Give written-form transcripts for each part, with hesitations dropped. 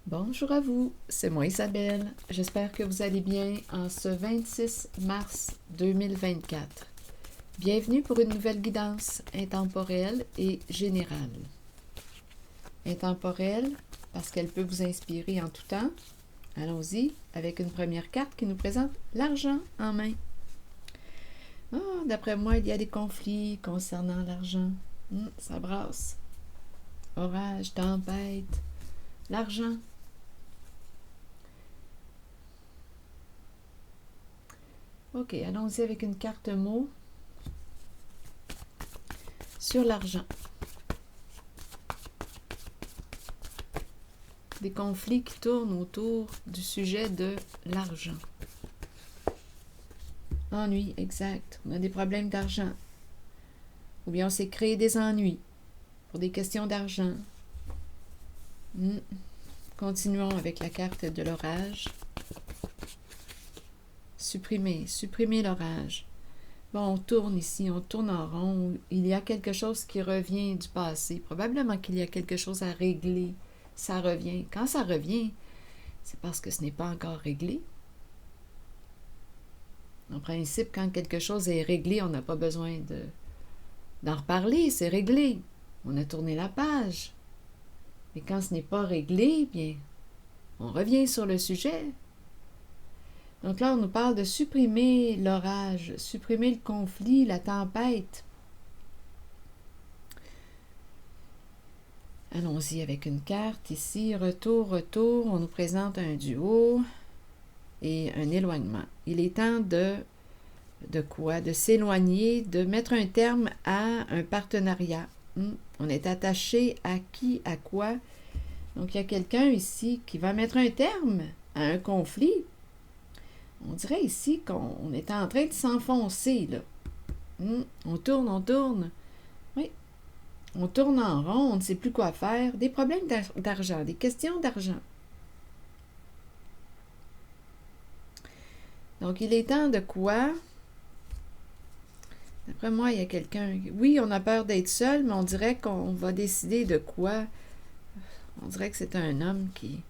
Bonjour à vous, c'est moi Isabelle. J'espère que vous allez bien en ce 26 mars 2024. Bienvenue pour une nouvelle guidance intemporelle et générale. Intemporelle parce qu'elle peut vous inspirer en tout temps. Allons-y avec une première carte qui nous présente l'argent en main. D'après moi, il y a des conflits concernant l'argent. Ça brasse. Orage, tempête, l'argent. Ok, allons-y avec une carte mot sur l'argent. Des conflits qui tournent autour du sujet de l'argent. Ennui, exact. On a des problèmes d'argent. Ou bien on s'est créé des ennuis pour des questions d'argent. Continuons avec la carte de l'orage. Supprimer l'orage. Bon, on tourne ici, on tourne en rond. Il y a quelque chose qui revient du passé. Probablement qu'il y a quelque chose à régler. Ça revient. Quand ça revient, c'est parce que ce n'est pas encore réglé. En principe, quand quelque chose est réglé, on n'a pas besoin d'en reparler, c'est réglé. On a tourné la page. Mais quand ce n'est pas réglé, bien, on revient sur le sujet. Donc là, on nous parle de supprimer l'orage, supprimer le conflit, la tempête. Allons-y avec une carte ici. Retour. On nous présente un duo et un éloignement. Il est temps de quoi? De s'éloigner, de mettre un terme à un partenariat. On est attaché à qui, à quoi? Donc, il y a quelqu'un ici qui va mettre un terme à un conflit. On dirait ici qu'on est en train de s'enfoncer, là. On tourne. Oui. On tourne en rond, on ne sait plus quoi faire. Des problèmes d'argent, des questions d'argent. Donc, il est temps de quoi? D'après moi, il y a quelqu'un... Oui, on a peur d'être seul, mais on dirait qu'on va décider de quoi? On dirait que c'est un homme qui...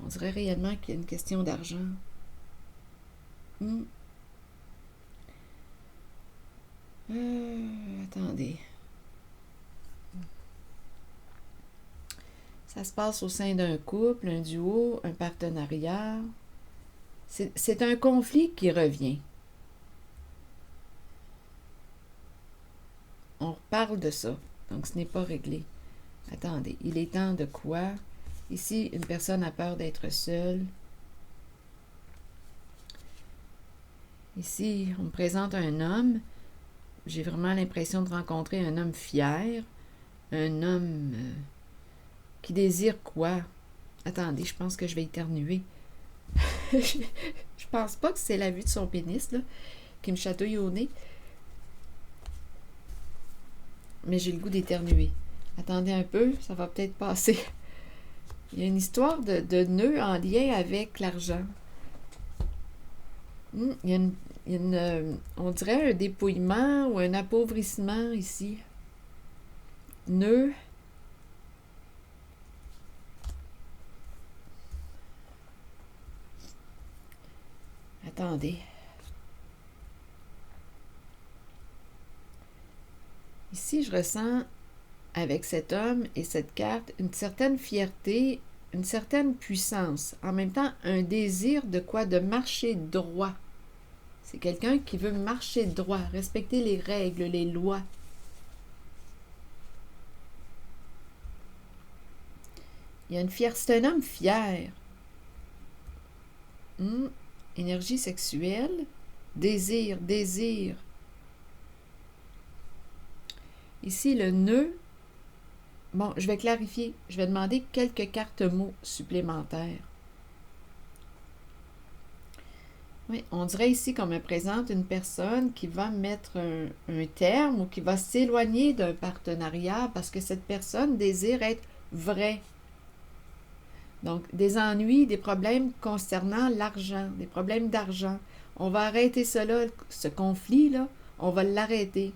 On dirait réellement qu'il y a une question d'argent. Attendez. Ça se passe au sein d'un couple, un duo, un partenariat. C'est un conflit qui revient. On reparle de ça. Donc, ce n'est pas réglé. Attendez, il est temps de quoi? Ici, une personne a peur d'être seule. Ici, on me présente un homme. J'ai vraiment l'impression de rencontrer un homme fier. Un homme qui désire quoi? Attendez, je pense que je vais éternuer. Je pense pas que c'est la vue de son pénis, là, qui me chatouille au nez. Mais j'ai le goût d'éternuer. Attendez un peu, ça va peut-être passer. Il y a une histoire de nœud en lien avec l'argent. Il y a on dirait un dépouillement ou un appauvrissement ici. Nœud. Attendez. Ici, je ressens avec cet homme et cette carte une certaine fierté, une certaine puissance. En même temps, un désir de quoi? De marcher droit. C'est quelqu'un qui veut marcher droit, respecter les règles, les lois. Il y a une fierté, c'est un homme fier. Énergie sexuelle, désir. Ici, le nœud. Bon, je vais clarifier. Je vais demander quelques cartes mots supplémentaires. Oui, on dirait ici qu'on me présente une personne qui va mettre un terme ou qui va s'éloigner d'un partenariat parce que cette personne désire être vraie. Donc, des ennuis, des problèmes concernant l'argent, des problèmes d'argent. On va arrêter cela, ce conflit-là, on va l'arrêter.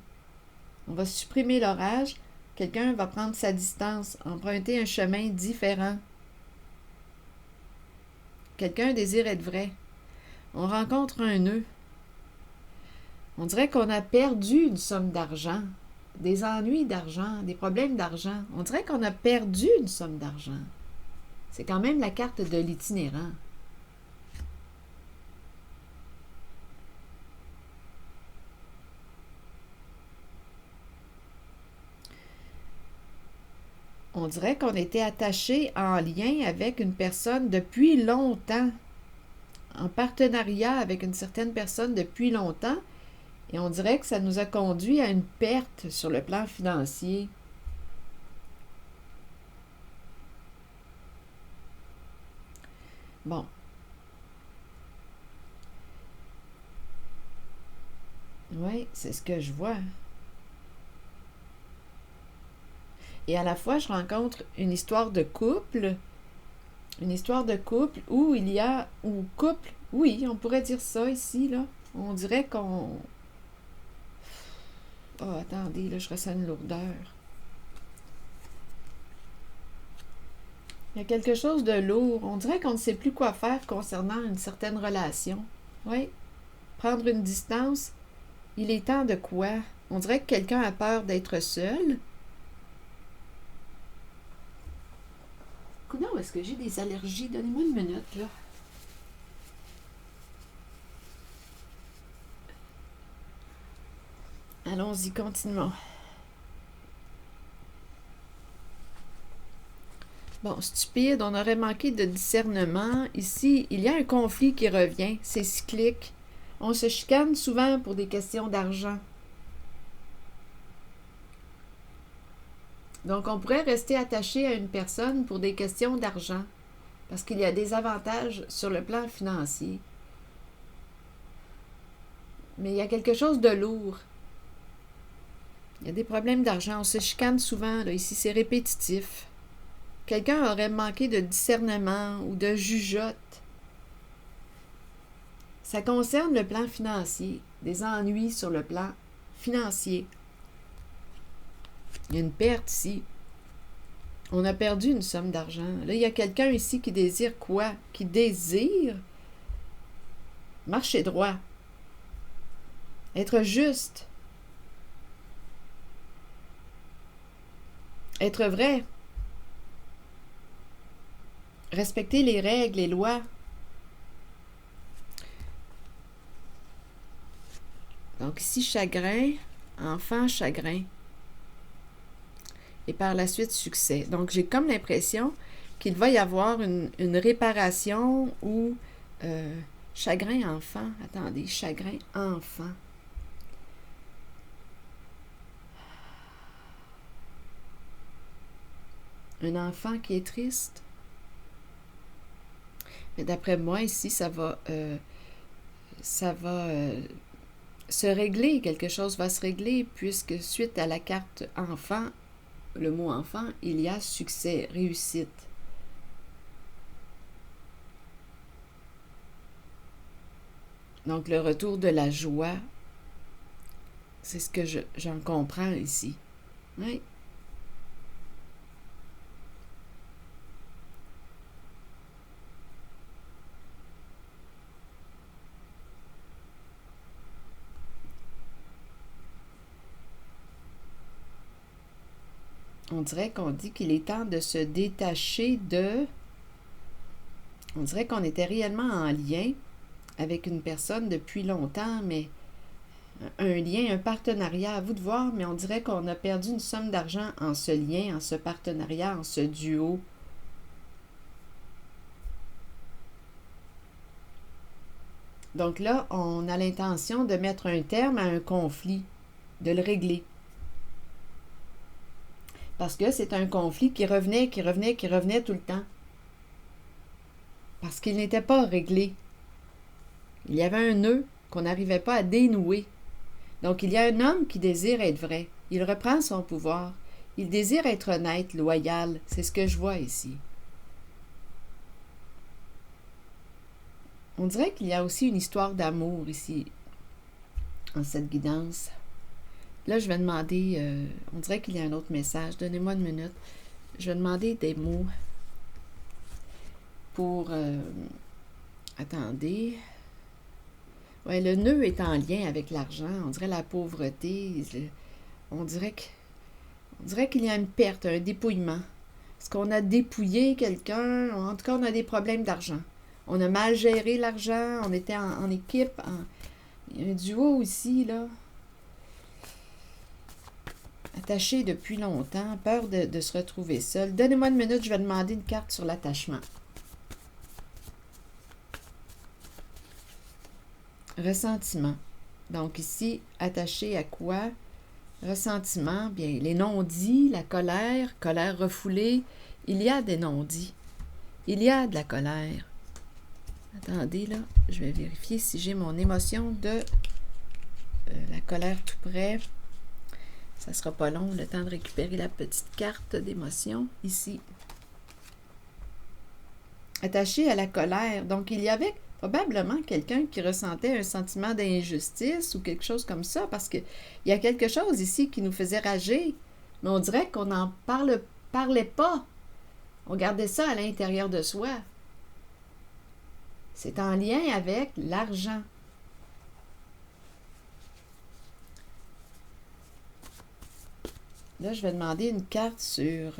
On va supprimer l'orage quelqu'un va prendre sa distance, emprunter un chemin différent. Quelqu'un désire être vrai. On rencontre un nœud. On dirait qu'on a perdu une somme d'argent, des ennuis d'argent, des problèmes d'argent. On dirait qu'on a perdu une somme d'argent. C'est quand même la carte de l'itinérant. On dirait qu'on était attaché en lien avec une personne depuis longtemps, en partenariat avec une certaine personne depuis longtemps, et on dirait que ça nous a conduit à une perte sur le plan financier. Bon. Oui, c'est ce que je vois. Et à la fois, je rencontre une histoire de couple où il y a, ou couple, oui, on pourrait dire ça ici, là. On dirait qu'on... Oh, attendez, là, je ressens une lourdeur. Il y a quelque chose de lourd. On dirait qu'on ne sait plus quoi faire concernant une certaine relation. Oui, prendre une distance, il est temps de quoi? On dirait que quelqu'un a peur d'être seul. Coudonc, est-ce que j'ai des allergies? Donnez-moi une minute, là. Allons-y, continuons. Bon, stupide, on aurait manqué de discernement. Ici, il y a un conflit qui revient. C'est cyclique. On se chicane souvent pour des questions d'argent. Donc, on pourrait rester attaché à une personne pour des questions d'argent, parce qu'il y a des avantages sur le plan financier. Mais il y a quelque chose de lourd. Il y a des problèmes d'argent. On se chicane souvent, là. Ici, c'est répétitif. Quelqu'un aurait manqué de discernement ou de jugeote. Ça concerne le plan financier, des ennuis sur le plan financier. Il y a une perte ici. On a perdu une somme d'argent. Là, il y a quelqu'un ici qui désire quoi? Qui désire marcher droit. Être juste. Être vrai. Respecter les règles, les lois. Donc ici, chagrin, enfant, chagrin. Et par la suite, succès. Donc j'ai comme l'impression qu'il va y avoir une réparation ou chagrin, enfant. Attendez, chagrin, enfant. Un enfant qui est triste. Mais d'après moi, ici, ça va se régler. Quelque chose va se régler puisque suite à la carte enfant, le mot enfant, il y a succès, réussite. Donc le retour de la joie, c'est ce que j'en comprends ici. Oui. On dirait qu'on dit qu'il est temps de se détacher de... On dirait qu'on était réellement en lien avec une personne depuis longtemps, mais un lien, un partenariat, à vous de voir, mais on dirait qu'on a perdu une somme d'argent en ce lien, en ce partenariat, en ce duo. Donc là, on a l'intention de mettre un terme à un conflit, de le régler. Parce que c'est un conflit qui revenait tout le temps. Parce qu'il n'était pas réglé. Il y avait un nœud qu'on n'arrivait pas à dénouer. Donc il y a un homme qui désire être vrai. Il reprend son pouvoir. Il désire être honnête, loyal. C'est ce que je vois ici. On dirait qu'il y a aussi une histoire d'amour ici, en cette guidance. Là, je vais demander, on dirait qu'il y a un autre message. Donnez-moi une minute. Je vais demander des mots pour... attendez. Ouais, le nœud est en lien avec l'argent. On dirait la pauvreté. On dirait qu'il y a une perte, un dépouillement. Est-ce qu'on a dépouillé quelqu'un? En tout cas, on a des problèmes d'argent. On a mal géré l'argent. On était en équipe. Il y a un duo ici, là. Attaché depuis longtemps. Peur de se retrouver seul. Donnez-moi une minute, je vais demander une carte sur l'attachement. Ressentiment. Donc ici, attaché à quoi? Ressentiment, bien, les non-dits, la colère refoulée. Il y a des non-dits. Il y a de la colère. Attendez, là, je vais vérifier si j'ai mon émotion de la colère tout près. Ça sera pas long, le temps de récupérer la petite carte d'émotion ici. Attaché à la colère. Donc, il y avait probablement quelqu'un qui ressentait un sentiment d'injustice ou quelque chose comme ça, parce qu'il y a quelque chose ici qui nous faisait rager, mais on dirait qu'on n'en parlait pas. On gardait ça à l'intérieur de soi. C'est en lien avec l'argent. Là, je vais demander une carte sur...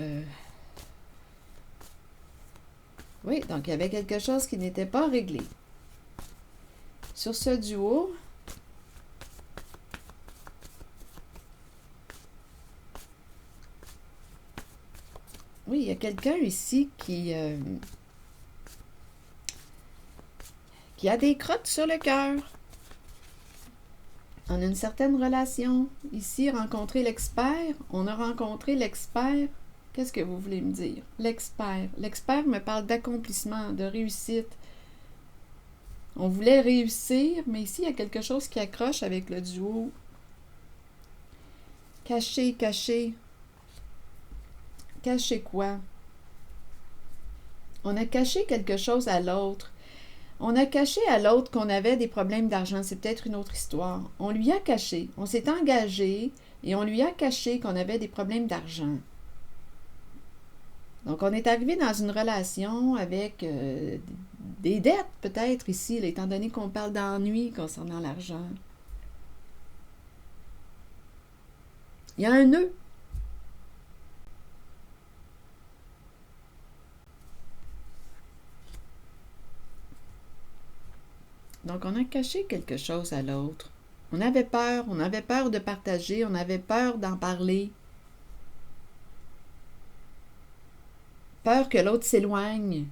Oui, donc il y avait quelque chose qui n'était pas réglé. Sur ce duo, oui, il y a quelqu'un ici qui a des crottes sur le cœur. On a une certaine relation. Ici, rencontrer l'expert. On a rencontré l'expert. Qu'est-ce que vous voulez me dire? L'expert. L'expert me parle d'accomplissement, de réussite. On voulait réussir, mais ici, il y a quelque chose qui accroche avec le duo. Cacher, cacher. Cacher quoi? On a caché quelque chose à l'autre. On a caché à l'autre qu'on avait des problèmes d'argent. C'est peut-être une autre histoire. On lui a caché. On s'est engagé et on lui a caché qu'on avait des problèmes d'argent. Donc, on est arrivé dans une relation avec des dettes, peut-être, ici, là, étant donné qu'on parle d'ennui concernant l'argent. Il y a un nœud. Donc, on a caché quelque chose à l'autre. On avait peur de partager, on avait peur d'en parler. Peur que l'autre s'éloigne,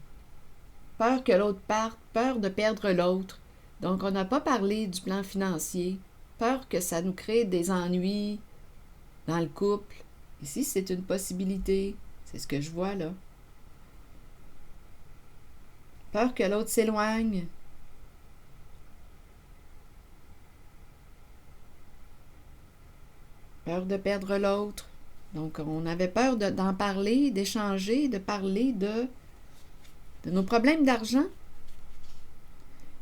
peur que l'autre parte, peur de perdre l'autre. Donc, on n'a pas parlé du plan financier. Peur que ça nous crée des ennuis dans le couple. Ici, c'est une possibilité. C'est ce que je vois là. Peur que l'autre s'éloigne. Peur de perdre l'autre. Donc, on avait peur d'en parler, d'échanger, de parler de nos problèmes d'argent.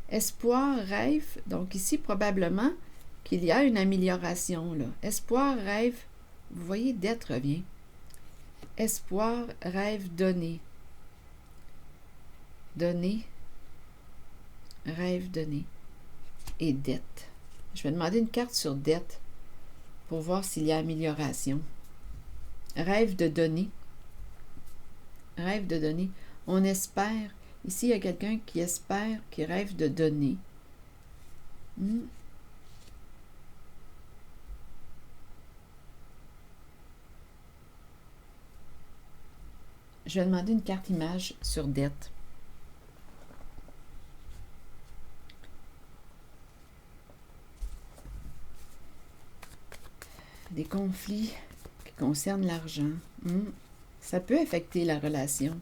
Espoir, rêve. Donc, ici, probablement qu'il y a une amélioration, là. Espoir, rêve. Vous voyez, dette revient. Espoir, rêve, donner. Donner. Rêve, donner. Et dette. Je vais demander une carte sur dette pour voir s'il y a amélioration. Rêve de donner. Rêve de donner. On espère. Ici, il y a quelqu'un qui espère, qui rêve de donner. Je vais demander une carte image sur dette. Des conflits qui concernent l'argent. Ça peut affecter la relation.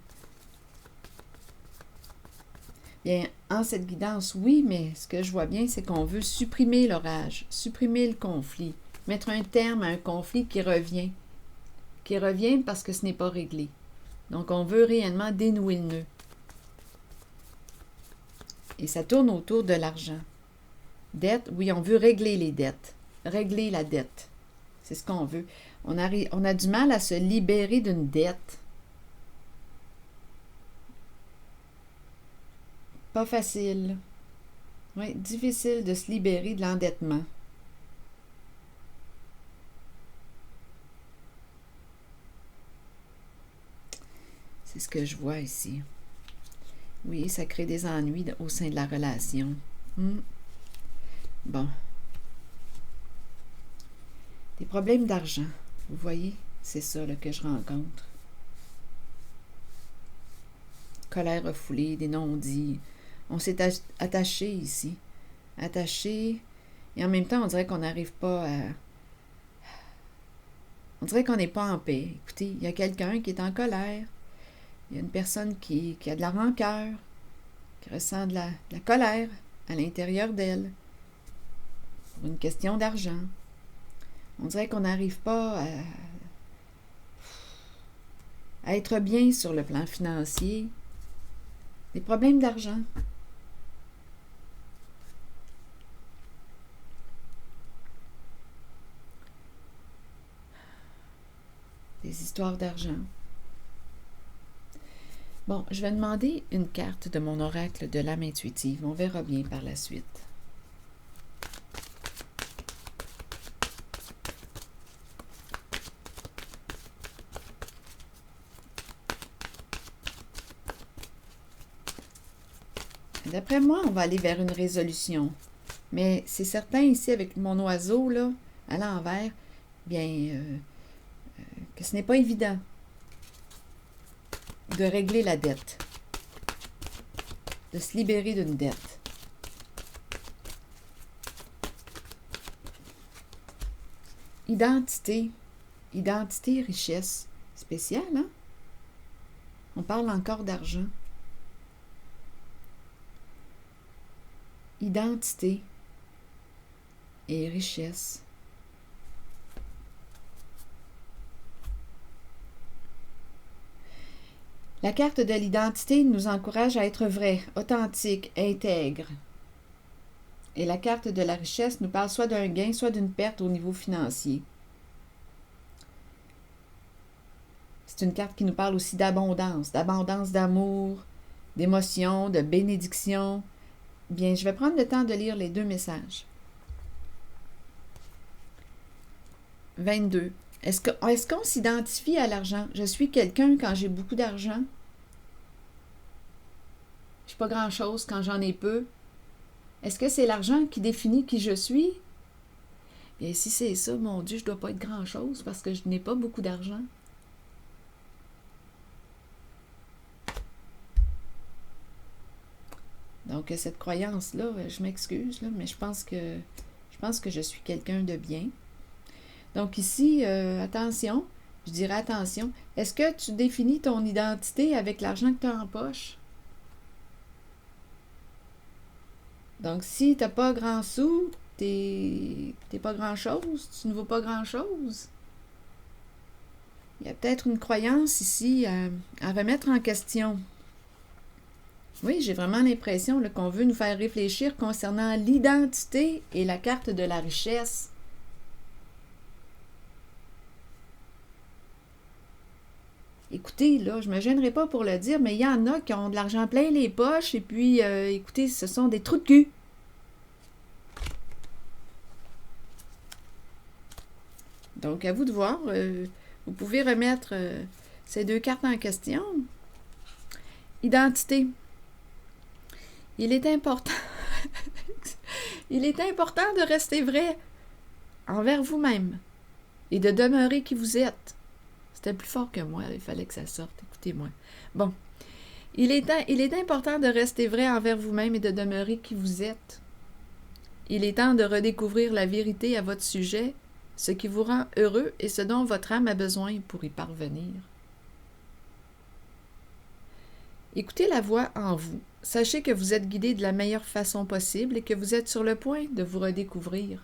Bien, en cette guidance, oui, mais ce que je vois bien, c'est qu'on veut supprimer l'orage, supprimer le conflit, mettre un terme à un conflit qui revient parce que ce n'est pas réglé. Donc, on veut réellement dénouer le nœud. Et ça tourne autour de l'argent. Dette, oui, on veut régler les dettes, régler la dette. C'est ce qu'on veut. On a du mal à se libérer d'une dette. Pas facile. Oui, difficile de se libérer de l'endettement. C'est ce que je vois ici. Oui, ça crée des ennuis au sein de la relation. Bon. Des problèmes d'argent. Vous voyez, c'est ça là, que je rencontre. Colère refoulée, des non-dits. On s'est attaché ici. Attaché. Et en même temps, on dirait qu'on n'arrive pas à... On dirait qu'on n'est pas en paix. Écoutez, il y a quelqu'un qui est en colère. Il y a une personne qui a de la rancœur, qui ressent de la colère à l'intérieur d'elle pour une question d'argent. On dirait qu'on n'arrive pas à être bien sur le plan financier. Des problèmes d'argent. Des histoires d'argent. Bon, je vais demander une carte de mon oracle de l'âme intuitive. On verra bien par la suite. D'après moi, on va aller vers une résolution. Mais c'est certain ici, avec mon oiseau, là, à l'envers, bien, que ce n'est pas évident de régler la dette, de se libérer d'une dette. Identité, richesse, spécial, hein? On parle encore d'argent. Identité et richesse. La carte de l'identité nous encourage à être vrai, authentique, intègre. Et la carte de la richesse nous parle soit d'un gain, soit d'une perte au niveau financier. C'est une carte qui nous parle aussi d'abondance d'amour, d'émotion, de bénédiction. Bien, je vais prendre le temps de lire les deux messages. 22. Est-ce qu'on s'identifie à l'argent? Je suis quelqu'un quand j'ai beaucoup d'argent. Je suis pas grand-chose quand j'en ai peu. Est-ce que c'est l'argent qui définit qui je suis? Bien, si c'est ça, mon Dieu, je dois pas être grand-chose parce que je n'ai pas beaucoup d'argent. Donc, cette croyance-là, je m'excuse, là, mais je pense que je suis quelqu'un de bien. Donc ici, attention, je dirais attention. Est-ce que tu définis ton identité avec l'argent que tu as en poche? Donc, si tu n'as pas grand sou, t'es pas grand-chose, tu ne vaux pas grand-chose. Il y a peut-être une croyance ici à remettre en question. Oui, j'ai vraiment l'impression qu'on veut nous faire réfléchir concernant l'identité et la carte de la richesse. Écoutez, là, je ne me gênerai pas pour le dire, mais il y en a qui ont de l'argent plein les poches et puis, écoutez, ce sont des trous de cul. Donc, à vous de voir. Vous pouvez remettre ces deux cartes en question. Identité. Il est important de rester vrai envers vous-même et de demeurer qui vous êtes. C'était plus fort que moi, il fallait que ça sorte, écoutez-moi. Bon, il est important de rester vrai envers vous-même et de demeurer qui vous êtes. Il est temps de redécouvrir la vérité à votre sujet, ce qui vous rend heureux et ce dont votre âme a besoin pour y parvenir. Écoutez la voix en vous. Sachez que vous êtes guidé de la meilleure façon possible et que vous êtes sur le point de vous redécouvrir.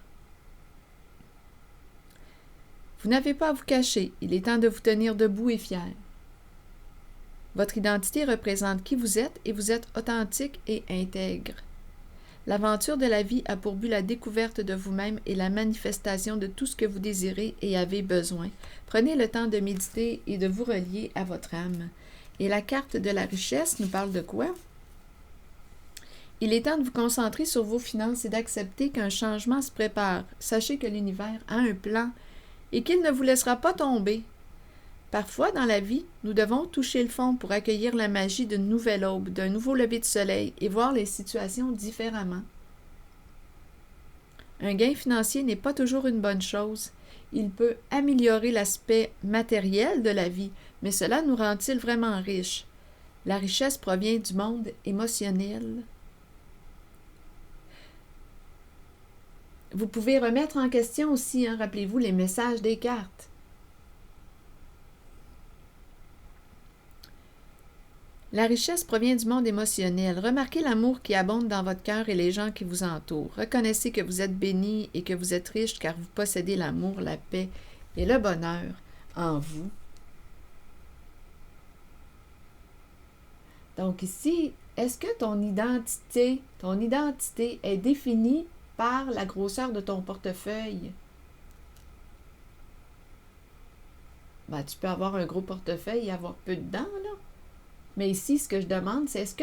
Vous n'avez pas à vous cacher, il est temps de vous tenir debout et fier. Votre identité représente qui vous êtes et vous êtes authentique et intègre. L'aventure de la vie a pour but la découverte de vous-même et la manifestation de tout ce que vous désirez et avez besoin. Prenez le temps de méditer et de vous relier à votre âme. Et la carte de la richesse nous parle de quoi? Il est temps de vous concentrer sur vos finances et d'accepter qu'un changement se prépare. Sachez que l'univers a un plan et qu'il ne vous laissera pas tomber. Parfois, dans la vie, nous devons toucher le fond pour accueillir la magie d'une nouvelle aube, d'un nouveau lever de soleil et voir les situations différemment. Un gain financier n'est pas toujours une bonne chose. Il peut améliorer l'aspect matériel de la vie, mais cela nous rend-il vraiment riches? La richesse provient du monde émotionnel. Vous pouvez remettre en question aussi, rappelez-vous, les messages des cartes. La richesse provient du monde émotionnel. Remarquez l'amour qui abonde dans votre cœur et les gens qui vous entourent. Reconnaissez que vous êtes béni et que vous êtes riche car vous possédez l'amour, la paix et le bonheur en vous. Donc ici, est-ce que ton identité est définie par la grosseur de ton portefeuille? Tu peux avoir un gros portefeuille et avoir peu dedans, là. Mais ici, ce que je demande, c'est est-ce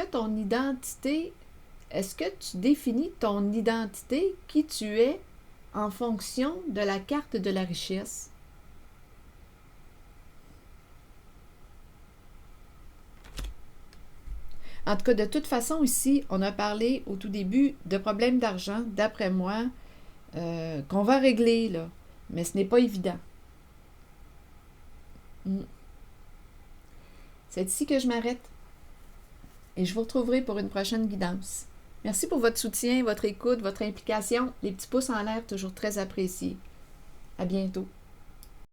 que tu définis ton identité, qui tu es, en fonction de la carte de la richesse? En tout cas, de toute façon, ici, on a parlé au tout début de problèmes d'argent, d'après moi, qu'on va régler, là. Mais ce n'est pas évident. C'est ici que je m'arrête. Et je vous retrouverai pour une prochaine guidance. Merci pour votre soutien, votre écoute, votre implication. Les petits pouces en l'air, toujours très appréciés. À bientôt.